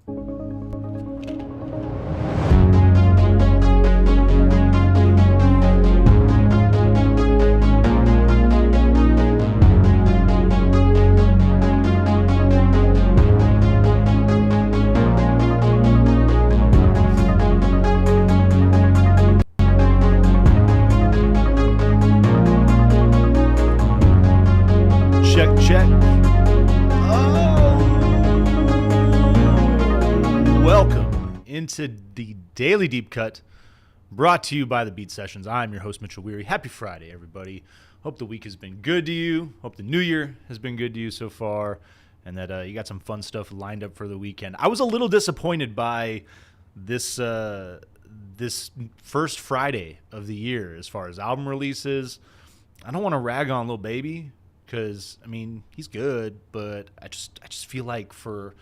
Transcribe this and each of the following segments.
Check. Oh, welcome into the Daily Deep Cut, brought to you by the Beat Sessions. I'm your host, Mitchell Weary. Happy Friday, everybody. Hope the week has been good to you. Hope the new year has been good to you so far, and that you got some fun stuff lined up for the weekend. I was a little disappointed by this first Friday of the year as far as album releases. I don't want to rag on Lil Baby, because, I mean, he's good, but I just feel like for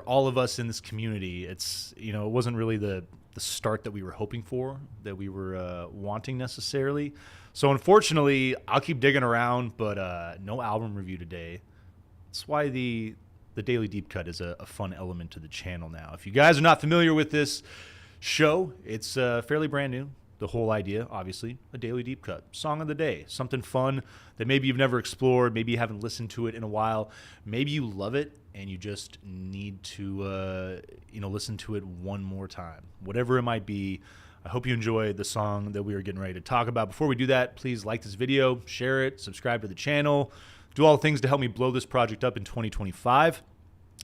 all of us in this community, it wasn't really the start that we were hoping for, that we were wanting necessarily. So unfortunately, I'll keep digging around, but no album review today. That's why the Daily Deep Cut is a fun element to the channel now. If you guys are not familiar with this show, it's fairly brand new. The whole idea, obviously, a daily deep cut, song of the day, something fun that maybe you've never explored, maybe you haven't listened to it in a while, maybe you love it and you just need to, listen to it one more time. Whatever it might be, I hope you enjoy the song that we are getting ready to talk about. Before we do that, please like this video, share it, subscribe to the channel, do all the things to help me blow this project up in 2025.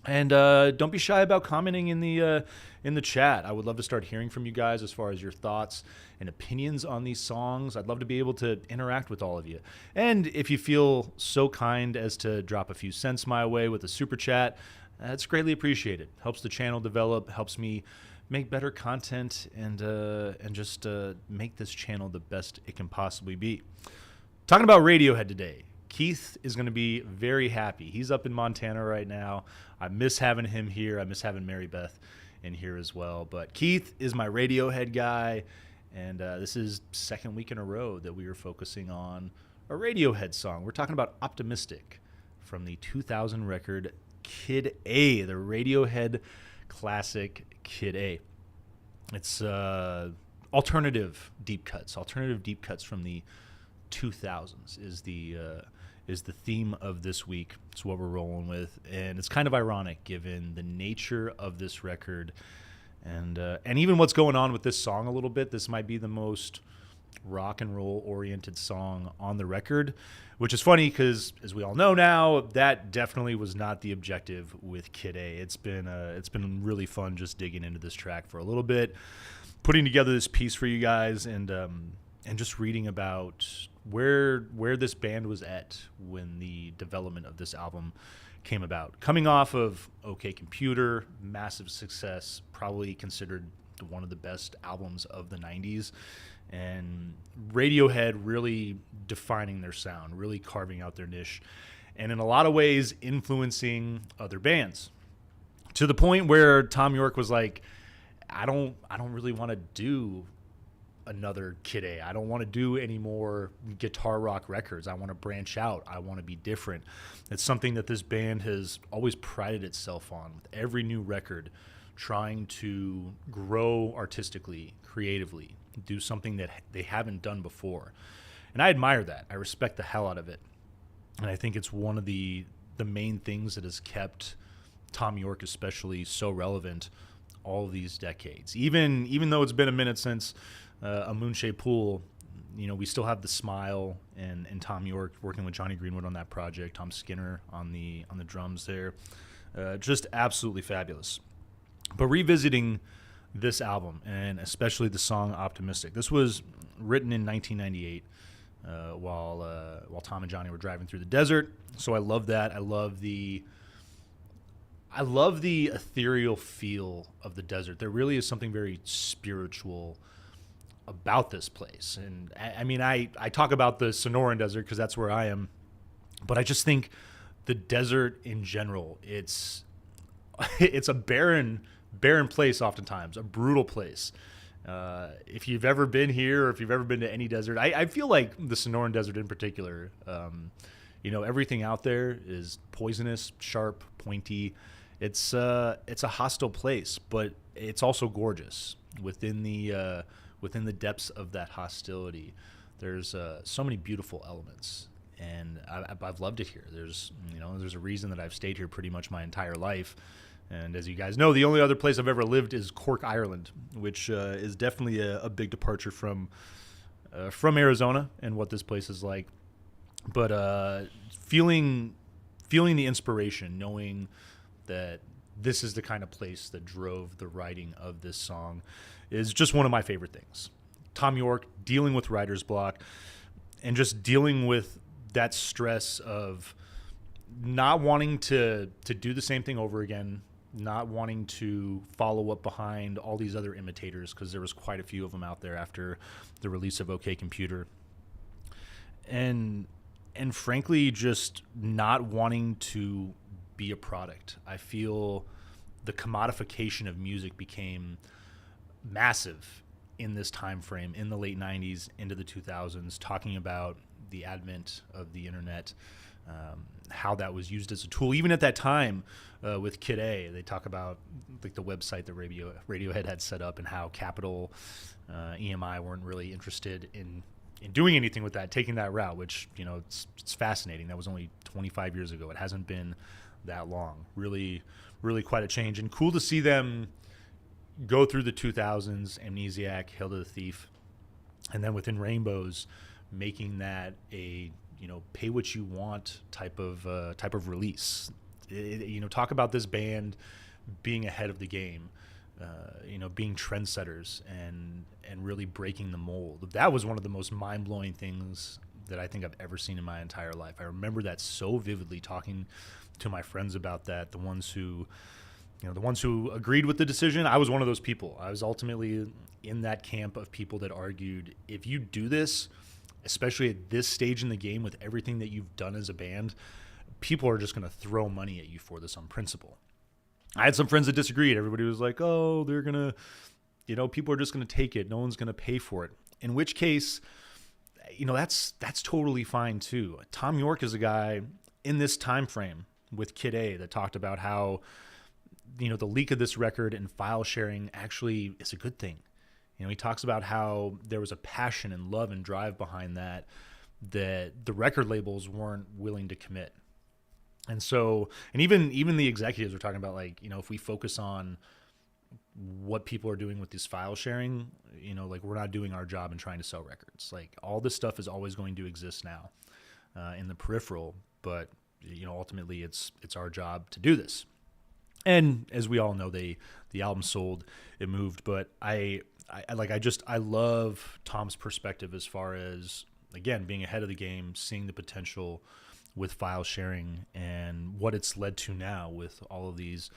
And don't be shy about commenting in the chat. I would love to start hearing from you guys as far as your thoughts and opinions on these songs. I'd love to be able to interact with all of you. And if you feel so kind as to drop a few cents my way with a super chat, that's greatly appreciated. Helps the channel develop, helps me make better content, and just make this channel the best it can possibly be. Talking about Radiohead today. Keith is going to be very happy. He's up in Montana right now. I miss having him here. I miss having Mary Beth in here as well. But Keith is my Radiohead guy, and this is second week in a row that we are focusing on a Radiohead song. We're talking about Optimistic from the 2000 record Kid A, the Radiohead classic Kid A. It's alternative deep cuts from the 2000s is the theme of this week. It's what we're rolling with, and it's kind of ironic given the nature of this record and even what's going on with this song a little bit. This might be the most rock and roll oriented song on the record, which is funny because, as we all know now, that definitely was not the objective with Kid A. It's been really fun just digging into this track for a little bit, putting together this piece for you guys, and just reading about where this band was at when the development of this album came about. Coming off of OK Computer, massive success, probably considered one of the best albums of the 90s, and Radiohead really defining their sound, really carving out their niche, and in a lot of ways influencing other bands, to the point where Tom York was like, I don't really want to do another Kid A. I don't want to do any more guitar rock records. I want to branch out. I want to be different. It's something that this band has always prided itself on, with every new record trying to grow artistically, creatively, do something that they haven't done before. And I admire that. I respect the hell out of it. And I think it's one of the main things that has kept Tom York especially so relevant all these decades. Even though it's been a minute since A Moonshaped Pool, we still have the smile and Tom York working with Johnny Greenwood on that project, Tom Skinner on the drums there. Just absolutely fabulous. But revisiting this album, and especially the song Optimistic, this was written in 1998 while Tom and Johnny were driving through the desert. So I love that. I love the ethereal feel of the desert. There really is something very spiritual about this place. And I mean, I talk about the Sonoran Desert because that's where I am, but I just think the desert in general, it's a barren place oftentimes, a brutal place. If you've ever been here, or if you've ever been to any desert, I feel like the Sonoran Desert in particular, everything out there is poisonous, sharp, pointy, it's a hostile place, but it's also gorgeous within the depths of that hostility. There's so many beautiful elements, and I've loved it here. There's a reason that I've stayed here pretty much my entire life. And as you guys know, the only other place I've ever lived is Cork, Ireland, which is definitely a big departure from Arizona and what this place is like. But feeling the inspiration, knowing that this is the kind of place that drove the writing of this song, is just one of my favorite things. Tom York dealing with writer's block and just dealing with that stress of not wanting to do the same thing over again, not wanting to follow up behind all these other imitators, because there was quite a few of them out there after the release of OK Computer. And frankly, just not wanting to be a product. I feel the commodification of music became massive in this time frame, in the late 90s into the 2000s, talking about the advent of the internet, how that was used as a tool. Even at that time, with Kid A, they talk about like the website that Radiohead had set up, and how Capitol, EMI weren't really interested in doing anything with that, taking that route, which, it's fascinating. That was only 25 years ago. It hasn't been that long. Really, really quite a change, and cool to see them go through the 2000s, Amnesiac, Hail to the Thief, and then within Rainbows, making that a pay what you want type of release. Talk about this band being ahead of the game, being trendsetters and really breaking the mold. That was one of the most mind-blowing things that I think I've ever seen in my entire life. I remember that so vividly, talking to my friends about that, the ones who agreed with the decision. I was one of those people. I was ultimately in that camp of people that argued, if you do this, especially at this stage in the game with everything that you've done as a band, people are just going to throw money at you for this on principle. I had some friends that disagreed. Everybody was like, oh, they're going to, people are just going to take it. No one's going to pay for it. In which case, that's totally fine too. Tom York is a guy in this time frame with Kid A that talked about how, the leak of this record and file sharing actually is a good thing. He talks about how there was a passion and love and drive behind that the record labels weren't willing to commit. And so, and even the executives were talking about, like, if we focus on what people are doing with this file sharing, like, we're not doing our job in trying to sell records. Like, all this stuff is always going to exist now in the peripheral, but ultimately it's our job to do this. And as we all know, the album sold, it moved, but I love Tom's perspective as far as, again, being ahead of the game, seeing the potential with file sharing and what it's led to now with all of these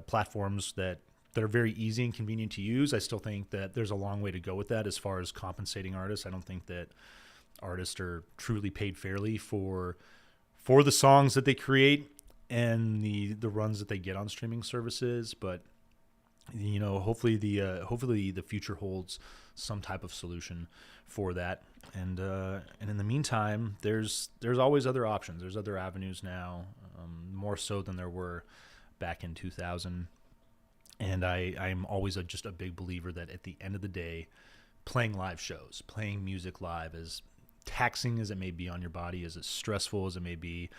platforms that are very easy and convenient to use. I still think that there's a long way to go with that as far as compensating artists. I don't think that artists are truly paid fairly for the songs that they create and the runs that they get on streaming services, but hopefully the future holds some type of solution for that. And in the meantime, there's always other options. There's other avenues now, more so than there were back in 2000. And I'm always just a big believer that at the end of the day, playing live shows, playing music live, as taxing as it may be on your body, as stressful as it may be,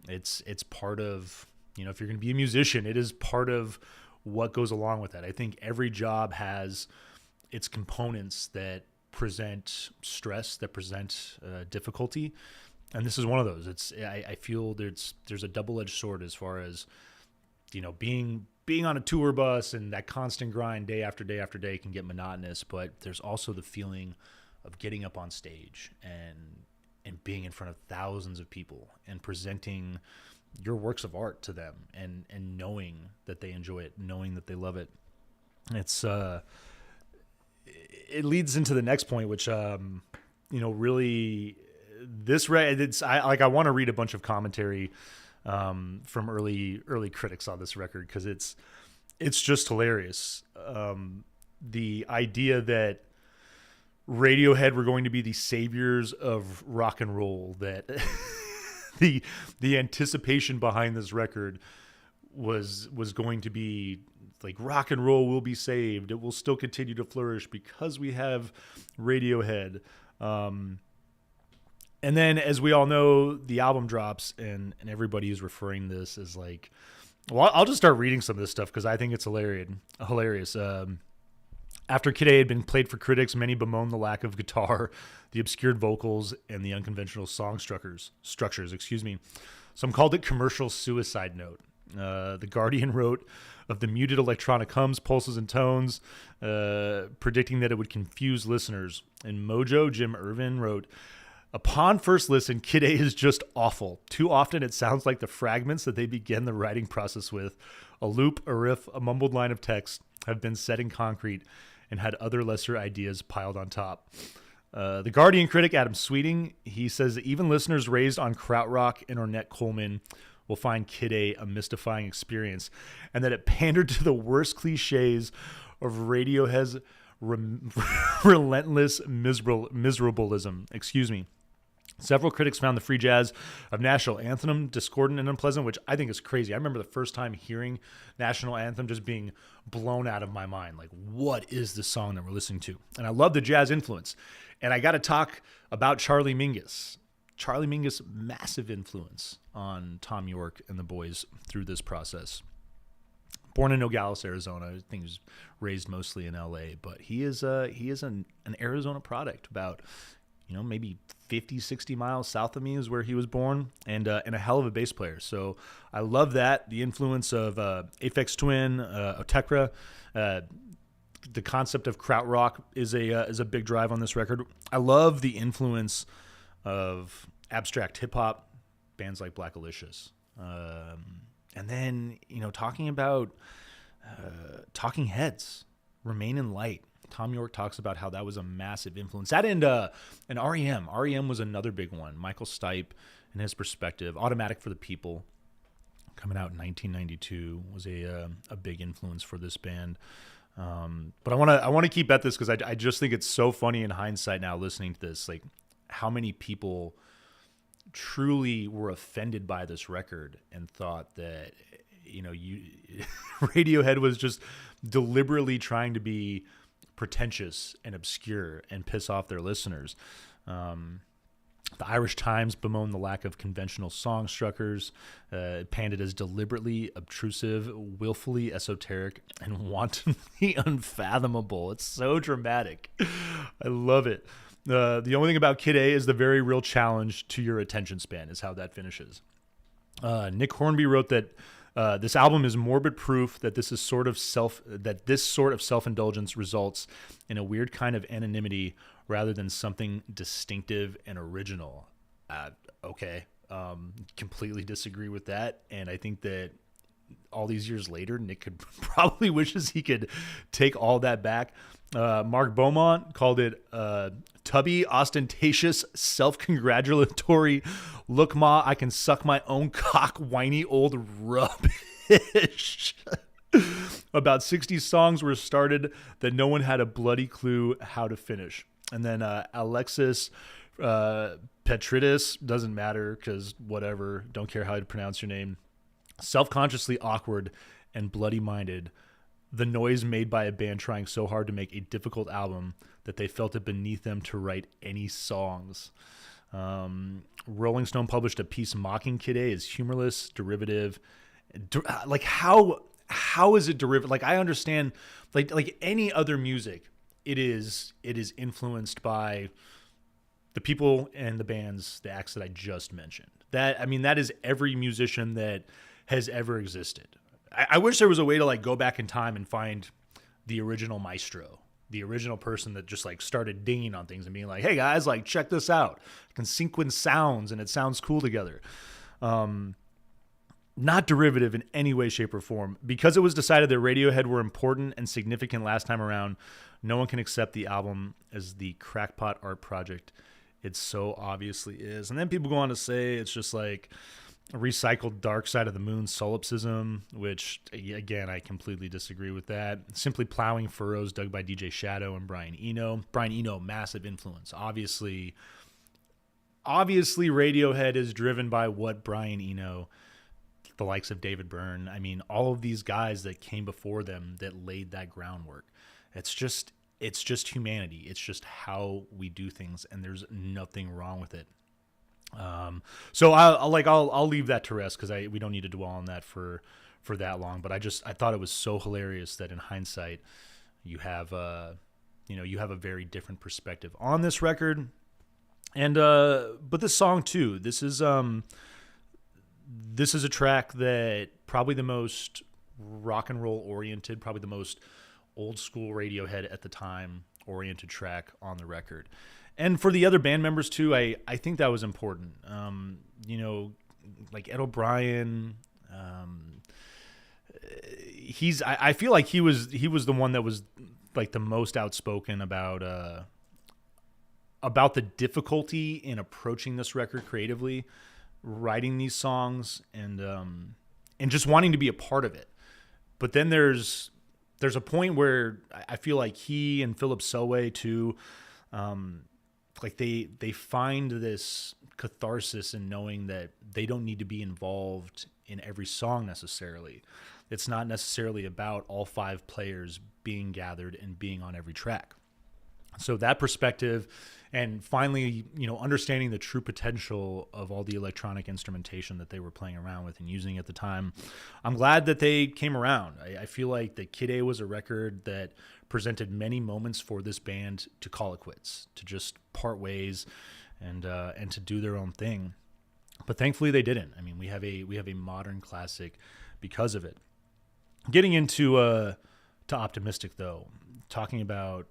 it's part of, if you're going to be a musician, it is part of what goes along with that. I think every job has its components that present stress, that present difficulty, and this is one of those. I feel there's a double-edged sword as far as being on a tour bus, and that constant grind day after day after day can get monotonous, but there's also the feeling of getting up on stage and being in front of thousands of people and presenting your works of art to them and knowing that they enjoy it, knowing that they love it. It's it leads into the next point, which really I want to read a bunch of commentary from early critics on this record, because it's just hilarious. The idea that Radiohead were going to be the saviors of rock and roll, that the anticipation behind this record was going to be like rock and roll will be saved. It will still continue to flourish because we have Radiohead. And then, as we all know, the album drops, and everybody is referring this as like, well, I'll just start reading some of this stuff because I think it's hilarious. After Kid A had been played for critics, many bemoaned the lack of guitar, the obscured vocals, and the unconventional song structures. Some called it commercial suicide note. The Guardian wrote of the muted electronic hums, pulses, and tones, predicting that it would confuse listeners. And Mojo, Jim Irvin, wrote, upon first listen, Kid A is just awful. Too often it sounds like the fragments that they begin the writing process with. A loop, a riff, a mumbled line of text have been set in concrete and had other lesser ideas piled on top. The Guardian critic Adam Sweeting, he says that even listeners raised on krautrock and Ornette Coleman will find Kid A mystifying experience, and that it pandered to the worst cliches of Radiohead's relentless miserableism. Several critics found the free jazz of National Anthem discordant and unpleasant, which I think is crazy. I remember the first time hearing National Anthem just being blown out of my mind. Like, what is the song that we're listening to? And I love the jazz influence. And I got to talk about Charlie Mingus. Charlie Mingus, massive influence on Tom York and the boys through this process. Born in Nogales, Arizona. I think he was raised mostly in L.A., but he is an Arizona product. About, maybe 50, 60 miles south of me is where he was born, and a hell of a bass player. So I love that. The influence of Aphex Twin, Otekra, the concept of krautrock is a big drive on this record. I love the influence of abstract hip hop, bands like Black Alicious. And then, talking about Talking Heads, Remain in Light. Tom York talks about how that was a massive influence. That and REM. REM was another big one. Michael Stipe and his perspective. Automatic for the People, coming out in 1992, was a big influence for this band. But I want to keep at this because I just think it's so funny in hindsight now listening to this, like how many people truly were offended by this record and thought that Radiohead was just deliberately trying to be pretentious and obscure and piss off their listeners. The Irish Times bemoaned the lack of conventional song structures, panned it as deliberately obtrusive, willfully esoteric, and wantonly unfathomable. It's so dramatic. I love it. The only thing about Kid A is the very real challenge to your attention span is how that finishes. Nick Hornby wrote that this album is morbid proof that this sort of self-indulgence results in a weird kind of anonymity rather than something distinctive and original. Okay. Completely disagree with that. And I think that all these years later, Nick could probably wishes he could take all that back. Mark Beaumont called it tubby, ostentatious, self-congratulatory, look ma, I can suck my own cock, whiny old rubbish. About 60 songs were started that no one had a bloody clue how to finish. And then Alexis Petridis, doesn't matter because whatever, don't care how to pronounce your name, self-consciously awkward and bloody-minded, the noise made by a band trying so hard to make a difficult album that they felt it beneath them to write any songs. Rolling Stone published a piece mocking Kid A as humorless, derivative. Like how is it derivative? Like I understand, like any other music, it is influenced by the people and the bands, the acts that I just mentioned. That is every musician that has ever existed. I wish there was a way to like go back in time and find the original maestro, the original person that just like started dinging on things and being like, hey guys, like check this out. I can sequence sounds and it sounds cool together. Not derivative in any way, shape, or form. Because it was decided that Radiohead were important and significant last time around, no one can accept the album as the crackpot art project it so obviously is. And then people go on to say it's just like a recycled Dark Side of the Moon solipsism, which, again, I completely disagree with that. Simply plowing furrows dug by DJ Shadow and Brian Eno. Brian Eno, massive influence. Obviously, Radiohead is driven by what Brian Eno the likes of David Byrne. I mean, all of these guys that came before them that laid that groundwork. It's just humanity. It's just how we do things, and there's nothing wrong with it. So I'll leave that to rest because we don't need to dwell on that for that long. But I thought it was so hilarious that in hindsight, you have a very different perspective on this record, and but this song too. This is a track that probably the most rock and roll oriented, probably the most old school Radiohead at the time oriented track on the record. And for the other band members too, I think that was important. Like Ed O'Brien, I feel like he was the one that was like the most outspoken about the difficulty in approaching this record creatively, writing these songs, and just wanting to be a part of it. But then there's a point where I feel like he and Philip Selway too, like they find this catharsis in knowing that they don't need to be involved in every song necessarily. It's not necessarily about all 5 players being gathered and being on every track. So that perspective, and finally, understanding the true potential of all the electronic instrumentation that they were playing around with and using at the time, I'm glad that they came around. I feel like the Kid A was a record that presented many moments for this band to call it quits, to just part ways, and to do their own thing. But thankfully they didn't. I mean, we have a modern classic because of it. Getting into to Optimistic though, talking about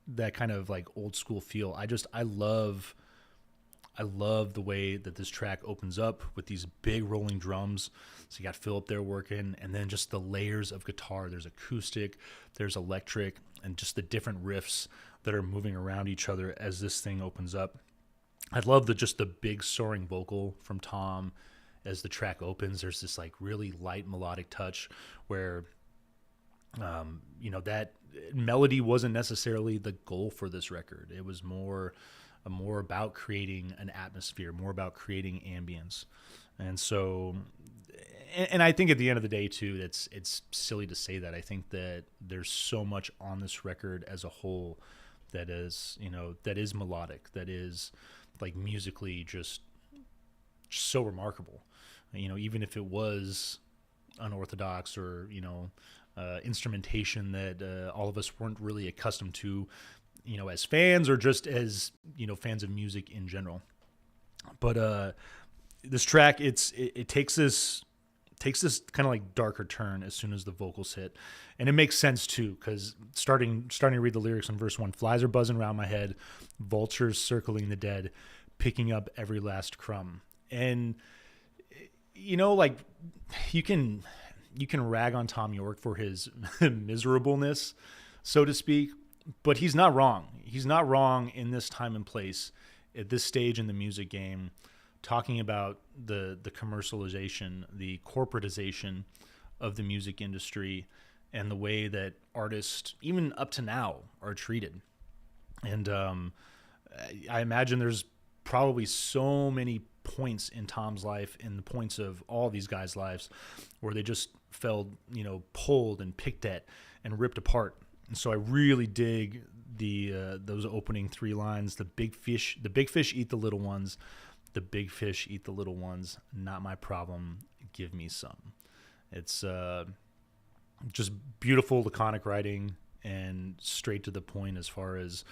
that kind of like old school feel. I love the way that this track opens up with these big rolling drums. So you got Philip there working, and then just the layers of guitar. There's acoustic, there's electric, and just the different riffs that are moving around each other as this thing opens up. I love the big soaring vocal from Tom as the track opens. There's this like really light melodic touch where that melody wasn't necessarily the goal for this record. It was more about creating an atmosphere, more about creating ambience. And so, and I think at the end of the day too, it's silly to say that. I think that there's so much on this record as a whole that is melodic, that is like musically just so remarkable. Even if it was unorthodox or, instrumentation that all of us weren't really accustomed to, as fans or just as, fans of music in general. But this track, it takes this kind of like darker turn as soon as the vocals hit. And it makes sense too, because starting to read the lyrics in verse 1, flies are buzzing around my head, vultures circling the dead, picking up every last crumb. And, like you can rag on Tom York for his miserableness, so to speak, but he's not wrong. He's not wrong in this time and place, at this stage in the music game, talking about the commercialization, the corporatization of the music industry, and the way that artists, even up to now, are treated. And I imagine there's probably so many points in Tom's life and the points of all these guys' lives where they just felt, pulled and picked at and ripped apart. And so I really dig those opening 3 lines. The big fish eat the little ones. The big fish eat the little ones. Not my problem. Give me some. It's just beautiful, laconic writing and straight to the point as far as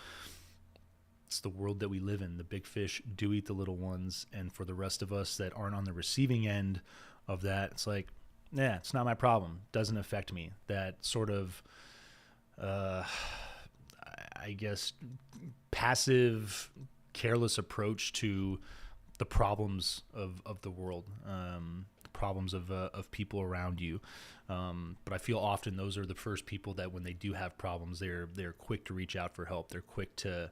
it's the world that we live in. The big fish do eat the little ones. And for the rest of us that aren't on the receiving end of that, it's like, yeah, it's not my problem. Doesn't affect me. That sort of, I guess, passive, careless approach to the problems of the world, problems of people around you. But I feel often those are the first people that when they do have problems, they're quick to reach out for help. They're quick to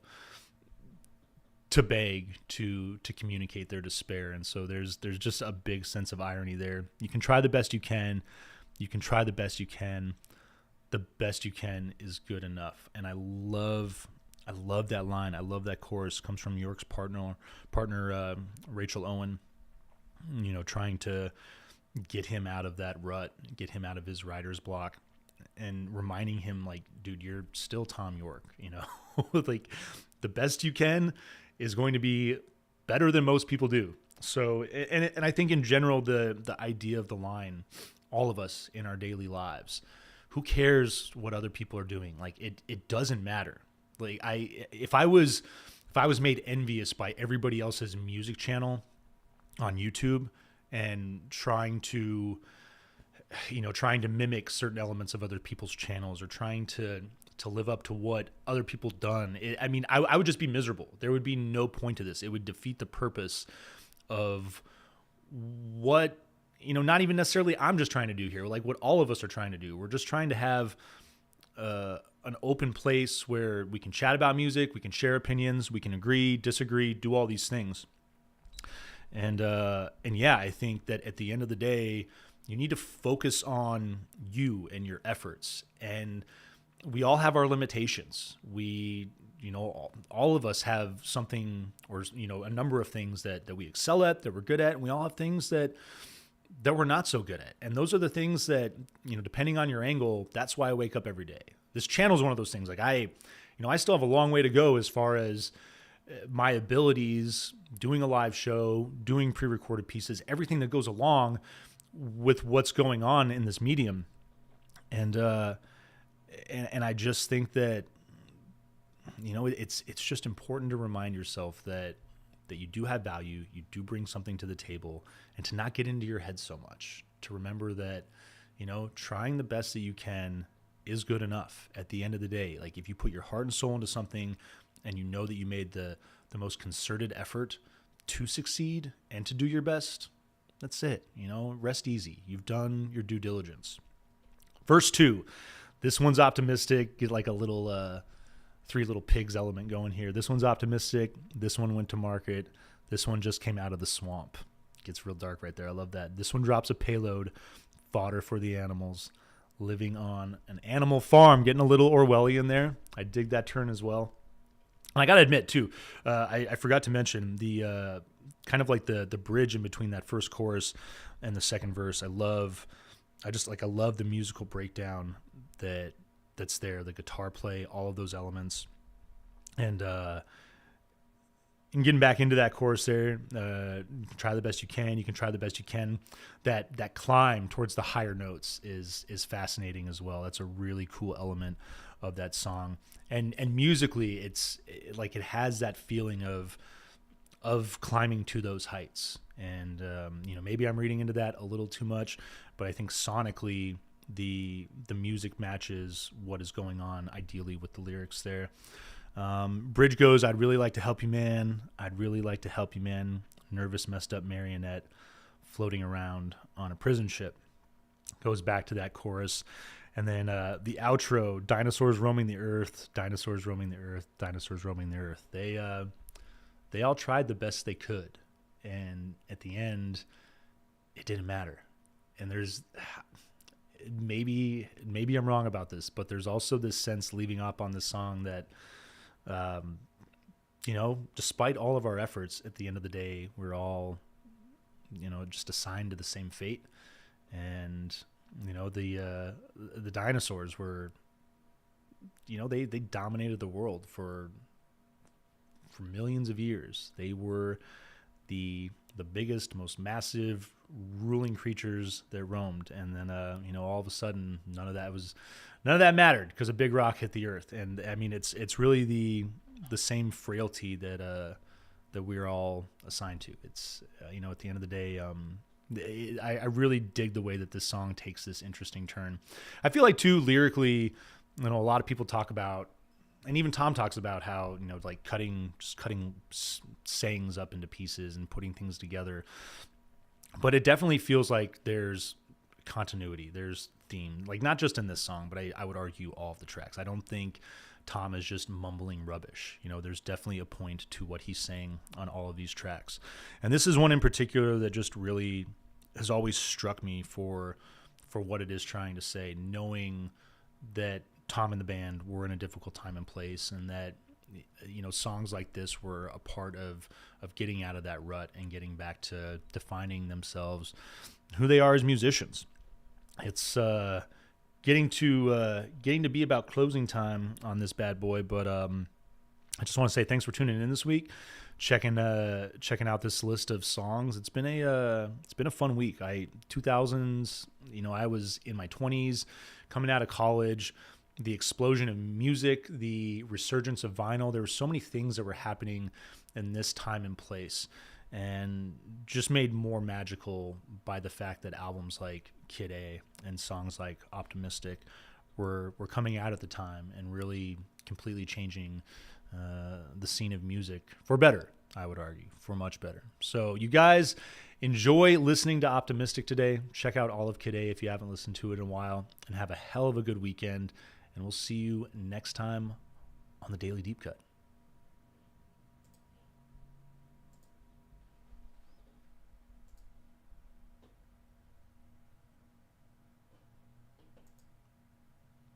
beg, to communicate their despair. And so there's just a big sense of irony there. You can try the best you can. You can try the best you can. The best you can is good enough. And I love that line. I love that chorus. It comes from York's partner Rachel Owen, trying to get him out of that rut, get him out of his writer's block, and reminding him, like, dude, you're still Tom York, you know? Like, the best you can is going to be better than most people do. So, and I think in general, the idea of the line, all of us in our daily lives, who cares what other people are doing? Like, it doesn't matter. Like, if I was made envious by everybody else's music channel on YouTube and trying to mimic certain elements of other people's channels, or trying to live up to what other people done, I would just be miserable. There would be no point to this. It would defeat the purpose of what, not even necessarily I'm just trying to do here, like what all of us are trying to do. We're just trying to have an open place where we can chat about music, we can share opinions, we can agree, disagree, do all these things. And yeah, I think that at the end of the day, you need to focus on you and your efforts. And we all have our limitations. All of us have something, or, a number of things that we excel at, that we're good at. And we all have things that we're not so good at. And those are the things that, depending on your angle, that's why I wake up every day. This channel is one of those things. Like, I still have a long way to go as far as my abilities, doing a live show, doing pre-recorded pieces, everything that goes along with what's going on in this medium. And I just think that, it's just important to remind yourself that you do have value, you do bring something to the table, and to not get into your head so much, to remember that, trying the best that you can is good enough at the end of the day. Like, if you put your heart and soul into something and you know that you made the most concerted effort to succeed and to do your best, that's it. Rest easy. You've done your due diligence. Verse 2, this one's optimistic. Get like a little Three Little Pigs element going here. This one's optimistic. This one went to market. This one just came out of the swamp. Gets real dark right there. I love that. This one drops a payload, fodder for the animals, living on an animal farm. Getting a little Orwellian there. I dig that turn as well. And I got to admit, too, I forgot to mention the kind of like the bridge in between that first chorus and the second verse. I love the musical breakdown that's there, the guitar play, all of those elements. And getting back into that chorus there, try the best you can. You can try the best you can. That climb towards the higher notes is fascinating as well. That's a really cool element of that song. And musically, it has that feeling of climbing to those heights. And maybe I'm reading into that a little too much, but I think sonically the music matches what is going on ideally with the lyrics there. Bridge goes, I'd really like to help you, man. I'd really like to help you, man. Nervous, messed up marionette floating around on a prison ship. Goes back to that chorus. And then the outro, dinosaurs roaming the earth, dinosaurs roaming the earth, dinosaurs roaming the earth. They all tried the best they could. And at the end, it didn't matter. And there's, maybe I'm wrong about this, but there's also this sense leaving up on this song that, despite all of our efforts, at the end of the day, we're all, just assigned to the same fate. And, the dinosaurs were, they dominated the world for millions of years. They were the biggest, most massive ruling creatures that roamed. And then, all of a sudden, none of that mattered because a big rock hit the earth. And I mean, it's really the same frailty that we're all assigned to. It's, at the end of the day, I really dig the way that this song takes this interesting turn. I feel like, too, lyrically, a lot of people talk about, and even Tom talks about how, like cutting sayings up into pieces and putting things together. But it definitely feels like there's continuity, there's theme, like not just in this song, but I would argue all of the tracks. I don't think Tom is just mumbling rubbish. There's definitely a point to what he's saying on all of these tracks. And this is one in particular that just really has always struck me for what it is trying to say, knowing that Tom and the band were in a difficult time and place, and that, songs like this were a part of getting out of that rut and getting back to defining themselves, who they are as musicians. It's getting to be about closing time on this bad boy, but I just want to say thanks for tuning in this week, checking out this list of songs. It's been a fun week. 2000s, I was in my 20s, coming out of college. The explosion of music, the resurgence of vinyl. There were so many things that were happening in this time and place, and just made more magical by the fact that albums like Kid A and songs like Optimistic were coming out at the time and really completely changing the scene of music for better, I would argue, for much better. So you guys enjoy listening to Optimistic today. Check out all of Kid A if you haven't listened to it in a while, and have a hell of a good weekend. And we'll see you next time on the Daily Deep Cut.